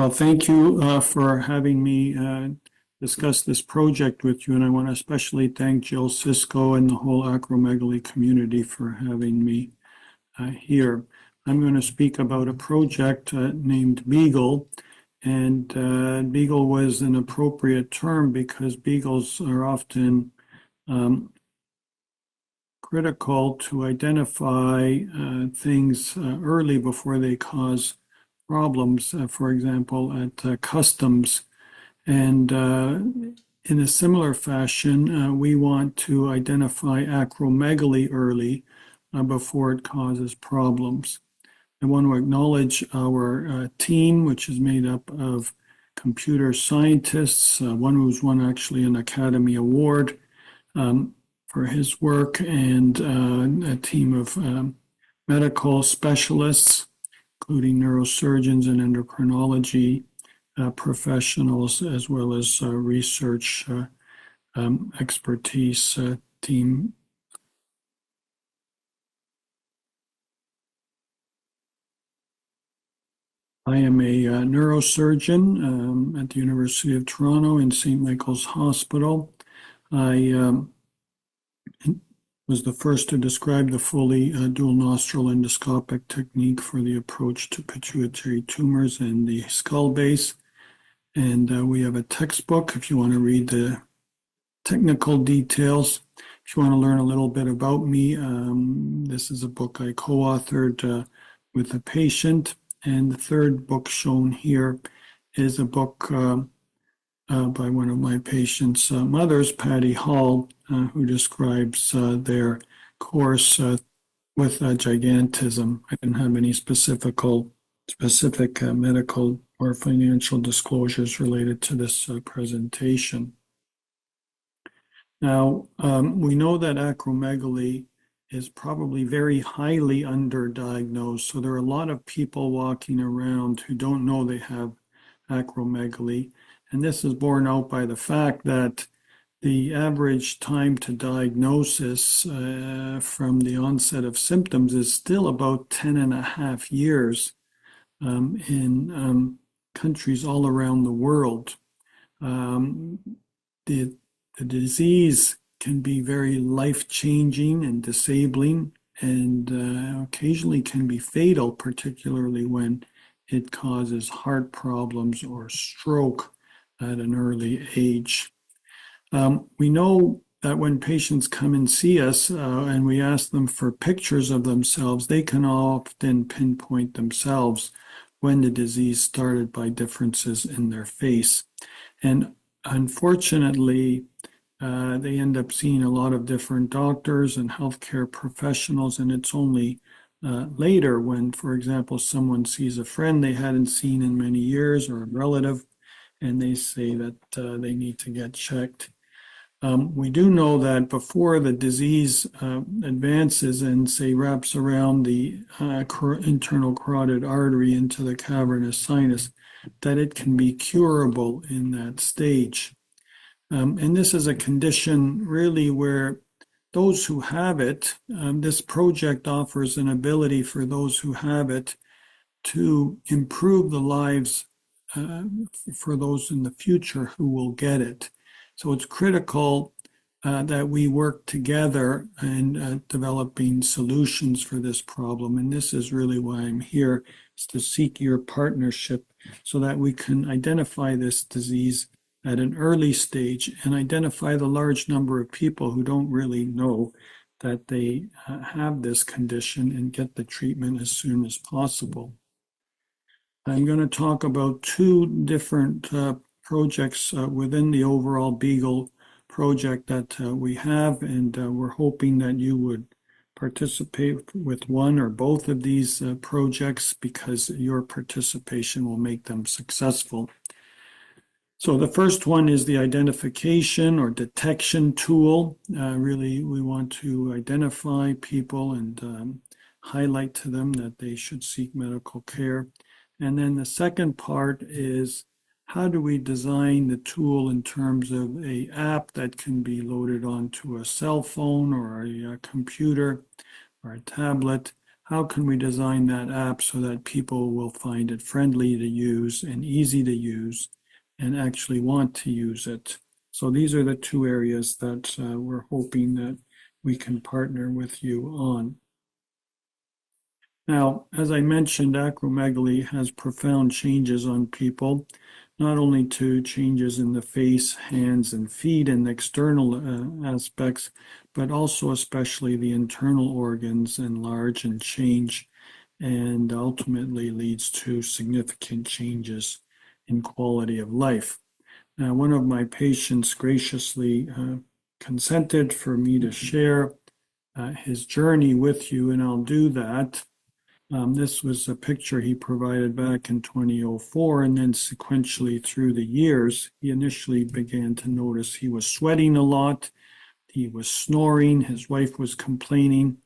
Well, thank you for having me discuss this project with you, and I want to especially thank Jill Cisco and the whole acromegaly community for having me here. I'm going to speak about a project named Beagle, and Beagle was an appropriate term because beagles are often critical to identify things early before they cause problems, for example, at customs. And in a similar fashion, we want to identify acromegaly early before it causes problems. I want to acknowledge our team, which is made up of computer scientists, one who's won actually an Academy Award for his work, and a team of medical specialists, including neurosurgeons and endocrinology professionals, as well as research expertise team. I am a neurosurgeon at the University of Toronto in St. Michael's Hospital. I was the first to describe the fully dual nostril endoscopic technique for the approach to pituitary tumors and the skull base. And we have a textbook if you want to read the technical details. If you want to learn a little bit about me, this is a book I co-authored with a patient. And the third book shown here is a book by one of my patients' mothers, Patty Hall, who describes their course with gigantism. I didn't have any specific medical or financial disclosures related to this presentation. Now, we know that acromegaly is probably very highly underdiagnosed. So there are a lot of people walking around who don't know they have acromegaly. And this is borne out by the fact that the average time to diagnosis from the onset of symptoms is still about 10.5 years in countries all around the world. The disease can be very life-changing and disabling, and occasionally can be fatal, particularly when it causes heart problems or stroke at an early age. We know that when patients come and see us and we ask them for pictures of themselves, they can often pinpoint themselves when the disease started by differences in their face. And unfortunately, they end up seeing a lot of different doctors and healthcare professionals, and it's only later when, for example, someone sees a friend they hadn't seen in many years or a relative, and they say that they need to get checked. We do know that before the disease advances and, say, wraps around the internal carotid artery into the cavernous sinus, that it can be curable in that stage. And this is a condition really where those who have it, this project offers an ability for those who have it to improve the lives for those in the future who will get it. So it's critical that we work together in developing solutions for this problem. And this is really why I'm here, is to seek your partnership so that we can identify this disease at an early stage and identify the large number of people who don't really know that they have this condition and get the treatment as soon as possible. I'm going to talk about two different projects within the overall Beagle project that we have, and we're hoping that you would participate with one or both of these projects because your participation will make them successful. So the first one is the identification or detection tool. Really, we want to identify people and highlight to them that they should seek medical care. And then the second part is how do we design the tool in terms of an app that can be loaded onto a cell phone or a computer or a tablet? how can we design that app so that people will find it friendly to use and easy to use and actually want to use it? So these are the two areas that we're hoping that we can partner with you on. Now, as I mentioned, acromegaly has profound changes on people, not only to changes in the face, hands, and feet and external aspects, but also especially the internal organs enlarge and change, and ultimately leads to significant changes in quality of life. Now, one of my patients graciously consented for me to share his journey with you, and I'll do that. This was a picture he provided back in 2004, and then sequentially through the years, he initially began to notice he was sweating a lot, he was snoring, his wife was complaining.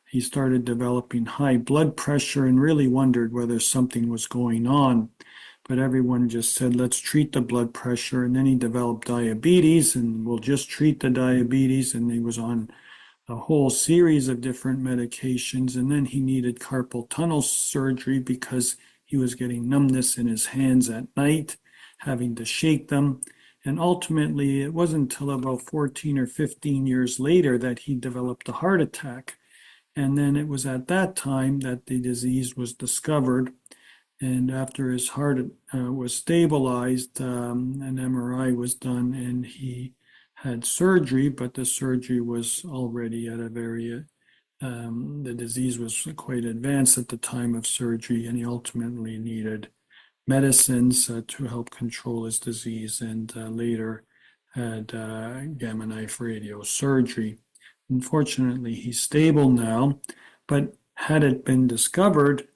He started developing high blood pressure and really wondered whether something was going on. But everyone just said, let's treat the blood pressure. And then he developed diabetes, and we'll just treat the diabetes. And he was on a whole series of different medications, and then he needed carpal tunnel surgery because he was getting numbness in his hands at night, having to shake them. And ultimately, it wasn't until about 14 or 15 years later that he developed a heart attack. And then it was at that time that the disease was discovered. And after his heart was stabilized, an MRI was done, and he had surgery, but the surgery was already at a very, the disease was quite advanced at the time of surgery, and he ultimately needed medicines to help control his disease, and later had gamma knife radiosurgery. Unfortunately, he's stable now, but had it been discovered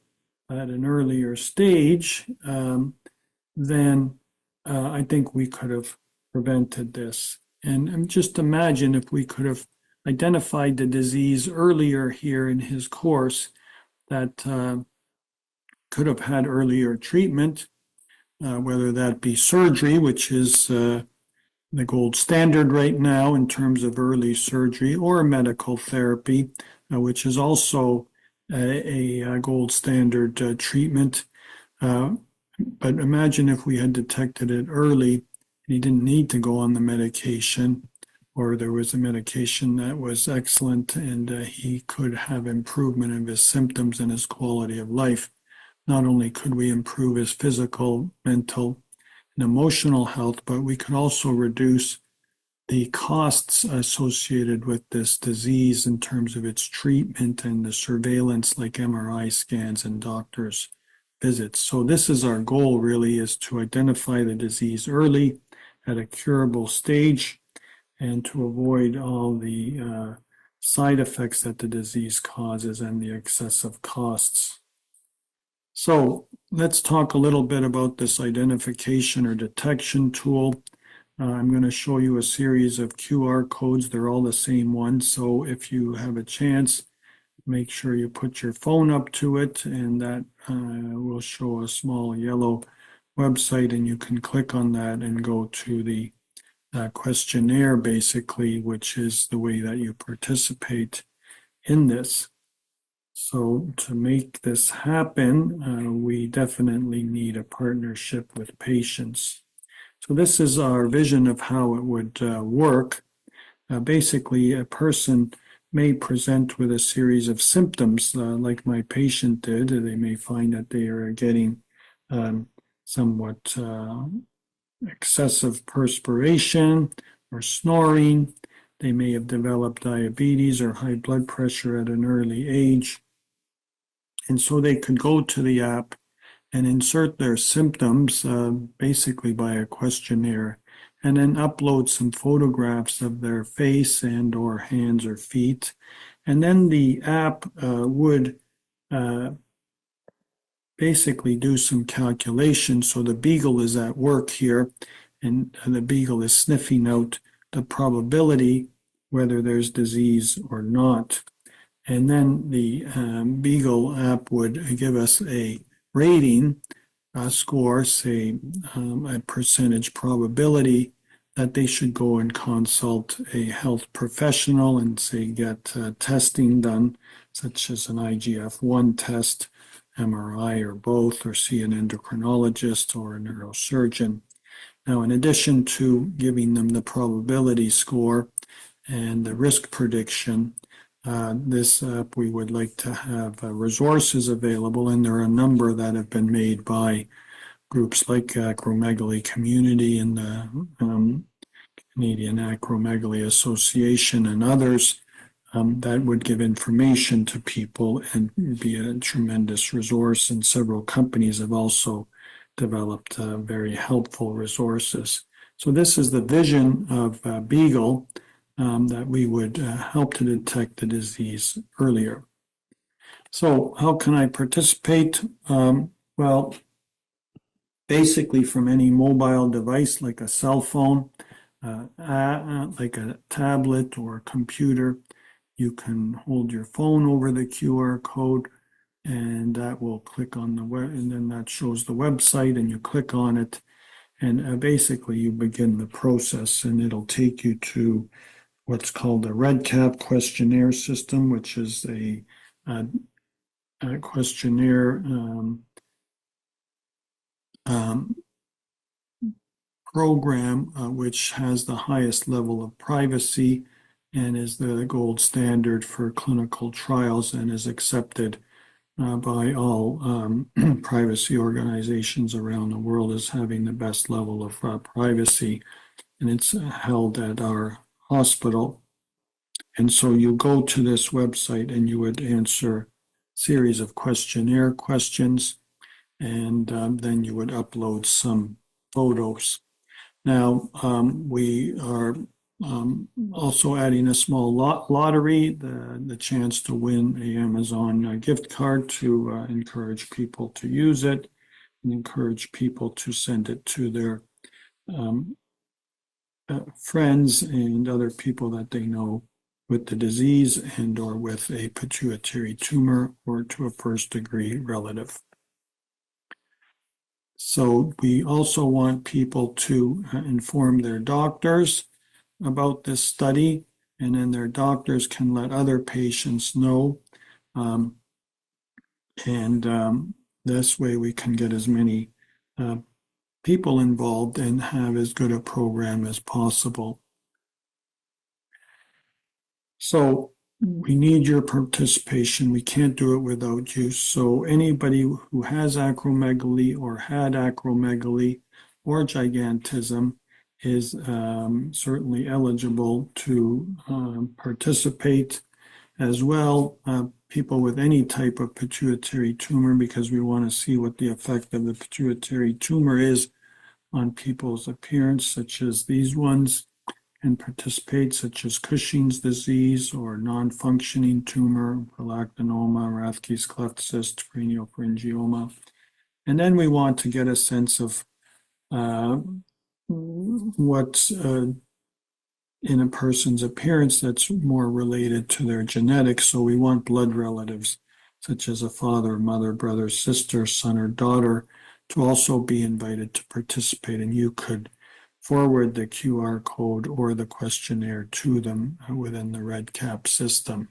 at an earlier stage, then I think we could have prevented this. And just imagine if we could have identified the disease earlier here in his course, that could have had earlier treatment, whether that be surgery, which is the gold standard right now in terms of early surgery, or medical therapy, which is also a gold standard treatment. But imagine if we had detected it early and he didn't need to go on the medication, or there was a medication that was excellent and he could have improvement of his symptoms and his quality of life. Not only could we improve his physical, mental, and emotional health, but we could also reduce the costs associated with this disease in terms of its treatment and the surveillance like MRI scans and doctors' visits. So this is our goal, really, is to identify the disease early at a curable stage and to avoid all the side effects that the disease causes and the excessive costs. So let's talk a little bit about this identification or detection tool. I'm going to show you a series of QR codes. They're all the same one. So if you have a chance, make sure you put your phone up to it, and that will show a small yellow website, and you can click on that and go to the questionnaire, basically, which is the way that you participate in this. So to make this happen, we definitely need a partnership with patients. So this is our vision of how it would work. Basically, a person may present with a series of symptoms, like my patient did. They may find that they are getting somewhat excessive perspiration or snoring. They may have developed diabetes or high blood pressure at an early age. And so they could go to the app and insert their symptoms, basically by a questionnaire, and then upload some photographs of their face and or hands or feet. And then the app would basically do some calculation. So the beagle is at work here, and the beagle is sniffing out the probability whether there's disease or not. And then the Beagle app would give us a rating, score, say a percentage probability that they should go and consult a health professional and say get testing done, such as an IGF-1 test, MRI, or both, or see an endocrinologist or a neurosurgeon. Now, in addition to giving them the probability score and the risk prediction, we would like to have resources available, and there are a number that have been made by groups like Acromegaly Community and the Canadian Acromegaly Association and others that would give information to people and be a tremendous resource. And several companies have also developed very helpful resources. So this is the vision of Beagle, that we would help to detect the disease earlier. So how can I participate? Well, basically from any mobile device like a cell phone, like a tablet or a computer. You can hold your phone over the QR code, and that will click on the web, and then that shows the website, and you click on it, and basically you begin the process, and it'll take you to what's called the REDCap questionnaire system, which is a questionnaire program which has the highest level of privacy and is the gold standard for clinical trials and is accepted by all privacy organizations around the world as having the best level of privacy. And it's held at our hospital. And so you go to this website and you would answer a series of questionnaire questions, and then you would upload some photos. Now, we are also adding a small lottery, the chance to win a Amazon gift card to encourage people to use it and encourage people to send it to their friends and other people that they know with the disease and or with a pituitary tumor or to a first-degree relative. So we also want people to inform their doctors about this study, and then their doctors can let other patients know. This way we can get as many people involved and have as good a program as possible. So we need your participation. We can't do it without you. So anybody who has acromegaly or had acromegaly or gigantism is certainly eligible to participate as well. People with any type of pituitary tumor, because we want to see what the effect of the pituitary tumor is on people's appearance, such as these ones, and participate, such as Cushing's disease or non-functioning tumor, prolactinoma, Rathke's cleft cyst, craniopharyngioma. And then we want to get a sense of what's in a person's appearance that's more related to their genetics. So we want blood relatives, such as a father, mother, brother, sister, son, or daughter, to also be invited to participate. And you could forward the QR code or the questionnaire to them within the REDCap system.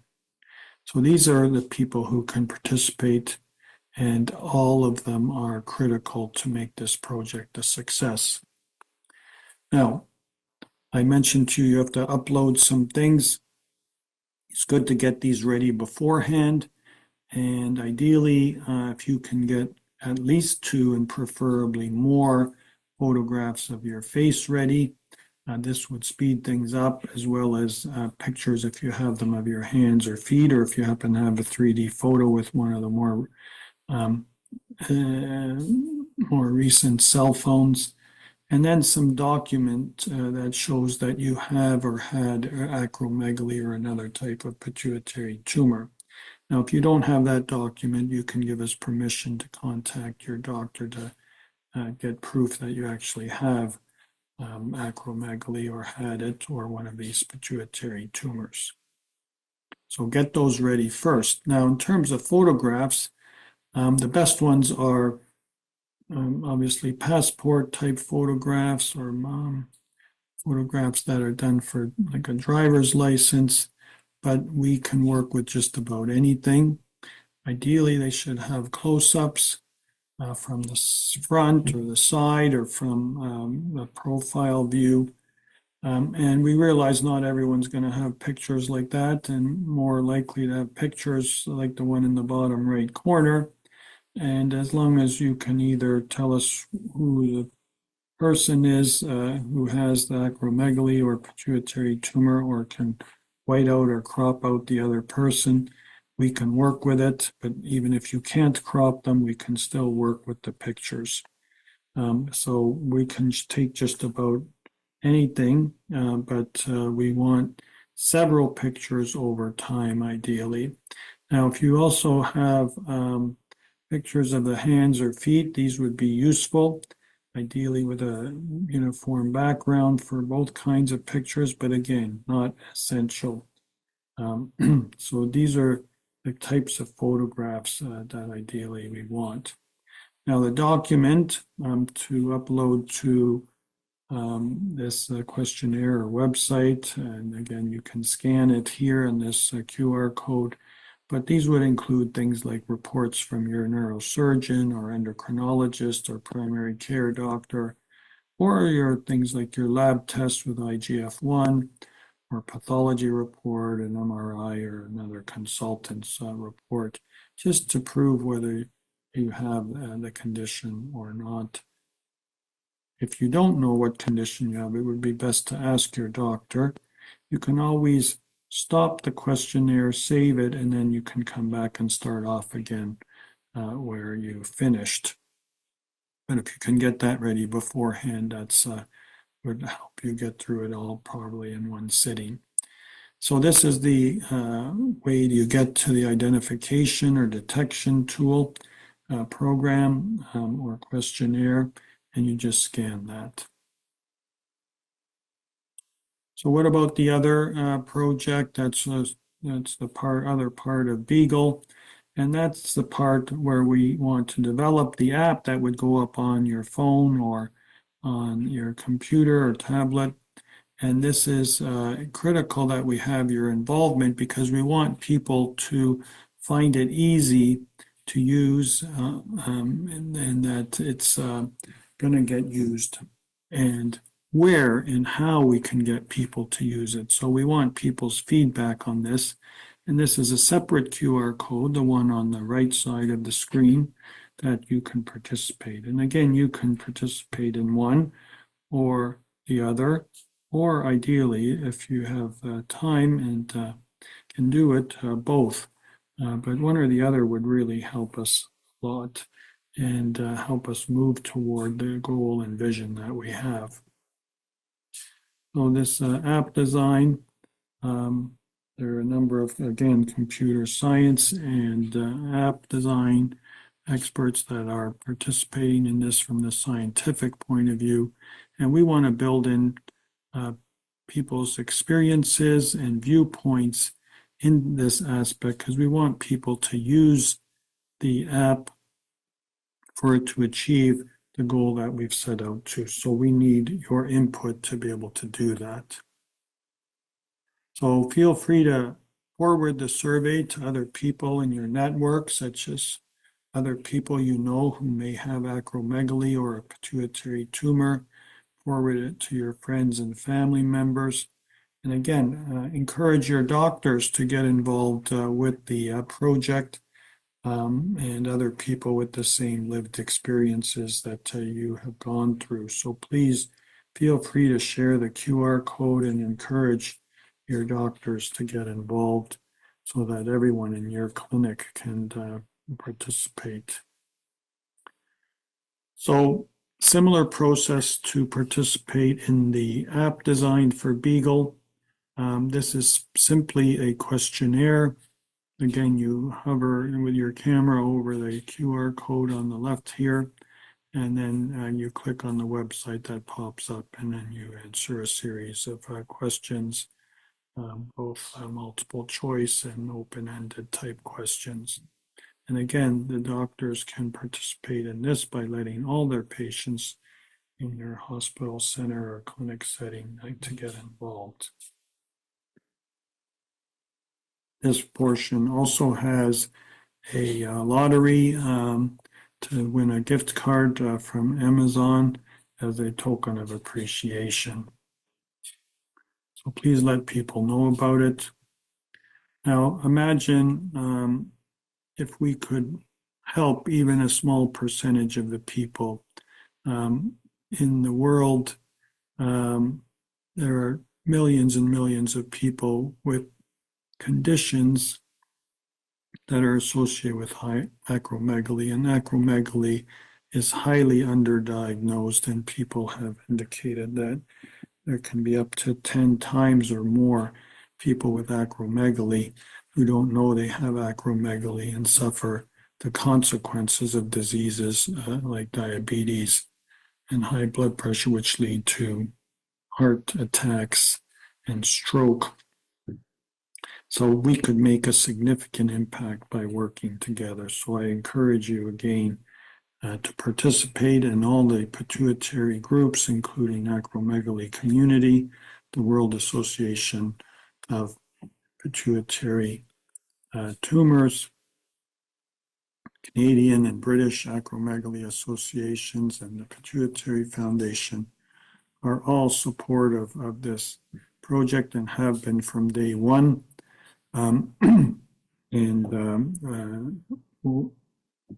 So these are the people who can participate, and all of them are critical to make this project a success. Now, I mentioned to you, you have to upload some things. It's good to get these ready beforehand. And ideally, if you can get at least 2 and preferably more photographs of your face ready, this would speed things up, as well as pictures if you have them of your hands or feet, or if you happen to have a 3D photo with one of the more recent cell phones. And then some document that shows that you have or had acromegaly or another type of pituitary tumor. Now, if you don't have that document, you can give us permission to contact your doctor to get proof that you actually have acromegaly or had it or one of these pituitary tumors. So get those ready first. Now, in terms of photographs, the best ones are obviously passport type photographs or photographs that are done for like a driver's license, but we can work with just about anything. Ideally, they should have close-ups from the front or the side or from the profile view. And we realize not everyone's going to have pictures like that, and more likely to have pictures like the one in the bottom right corner. And as long as you can either tell us who the person is who has the acromegaly or pituitary tumor, or can white out or crop out the other person, we can work with it. But even if you can't crop them, we can still work with the pictures. So we can take just about anything, but we want several pictures over time, ideally. Now, if you also have pictures of the hands or feet, these would be useful, ideally with a uniform background for both kinds of pictures, but again, not essential. So these are the types of photographs that ideally we want. Now, the document to upload to this questionnaire or website, and again, you can scan it here in this QR code, but these would include things like reports from your neurosurgeon or endocrinologist or primary care doctor, or your things like your lab tests with IGF-1 or pathology report, an MRI, or another consultant's report, just to prove whether you have the condition or not. If you don't know what condition you have, it would be best to ask your doctor. You can always stop the questionnaire, save it, and then you can come back and start off again where you finished. But if you can get that ready beforehand, that's would help you get through it all probably in one sitting. So this is the way you get to the identification or detection tool program or questionnaire, and you just scan that. So what about the other project? That's the other part of Beagle, and that's the part where we want to develop the app that would go up on your phone or on your computer or tablet. And this is critical that we have your involvement, because we want people to find it easy to use and that it's going to get used, and where and how we can get people to use it. So we want people's feedback on this. And this is a separate QR code, the one on the right side of the screen, that you can participate. And again, you can participate in one or the other, or ideally, if you have time and can do it, both. But one or the other would really help us a lot and help us move toward the goal and vision that we have. So this app design, there are a number of, again, computer science and app design experts that are participating in this from the scientific point of view. And we want to build in people's experiences and viewpoints in this aspect, because we want people to use the app for it to achieve the goal that we've set out to. So we need your input to be able to do that. So feel free to forward the survey to other people in your network, such as other people you know who may have acromegaly or a pituitary tumor. Forward it to your friends and family members. And again, encourage your doctors to get involved with the project, and other people with the same lived experiences that you have gone through. So please feel free to share the QR code and encourage your doctors to get involved so that everyone in your clinic can participate. So similar process to participate in the app designed for Beagle. This is simply a questionnaire. Again, you hover with your camera over the QR code on the left here, and then you click on the website that pops up, and then you answer a series of questions, both multiple choice and open-ended type questions. And again, the doctors can participate in this by letting all their patients in your hospital center or clinic setting to get involved. This portion also has a lottery to win a gift card from Amazon as a token of appreciation. So please let people know about it. Now imagine if we could help even a small percentage of the people in the world. There are millions and millions of people with conditions that are associated with acromegaly, and acromegaly is highly underdiagnosed, and people have indicated that there can be up to 10 times or more people with acromegaly who don't know they have acromegaly and suffer the consequences of diseases like diabetes and high blood pressure, which lead to heart attacks and stroke. So we could make a significant impact by working together. So I encourage you again to participate in all the pituitary groups, including Acromegaly Community, the World Association of Pituitary Tumors, Canadian and British Acromegaly Associations, and the Pituitary Foundation are all supportive of this project and have been from day one.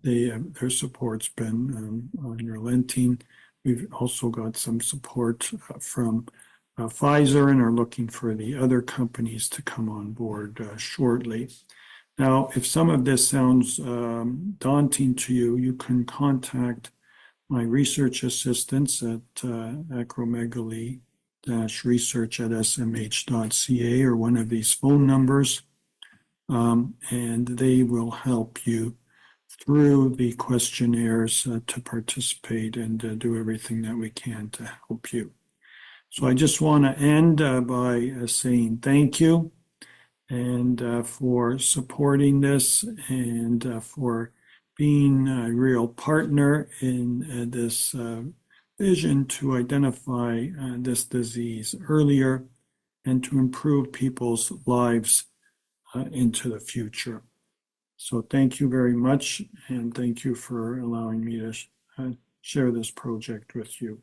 Their support's been unrelenting. We've also got some support from Pfizer and are looking for the other companies to come on board shortly. Now, if some of this sounds daunting to you, you can contact my research assistants at acromegaly-research@smh.ca or one of these phone numbers, and they will help you through the questionnaires to participate and do everything that we can to help you. So I just want to end by saying thank you and for supporting this and for being a real partner in this vision to identify this disease earlier and to improve people's lives into the future. So thank you very much, and thank you for allowing me to share this project with you.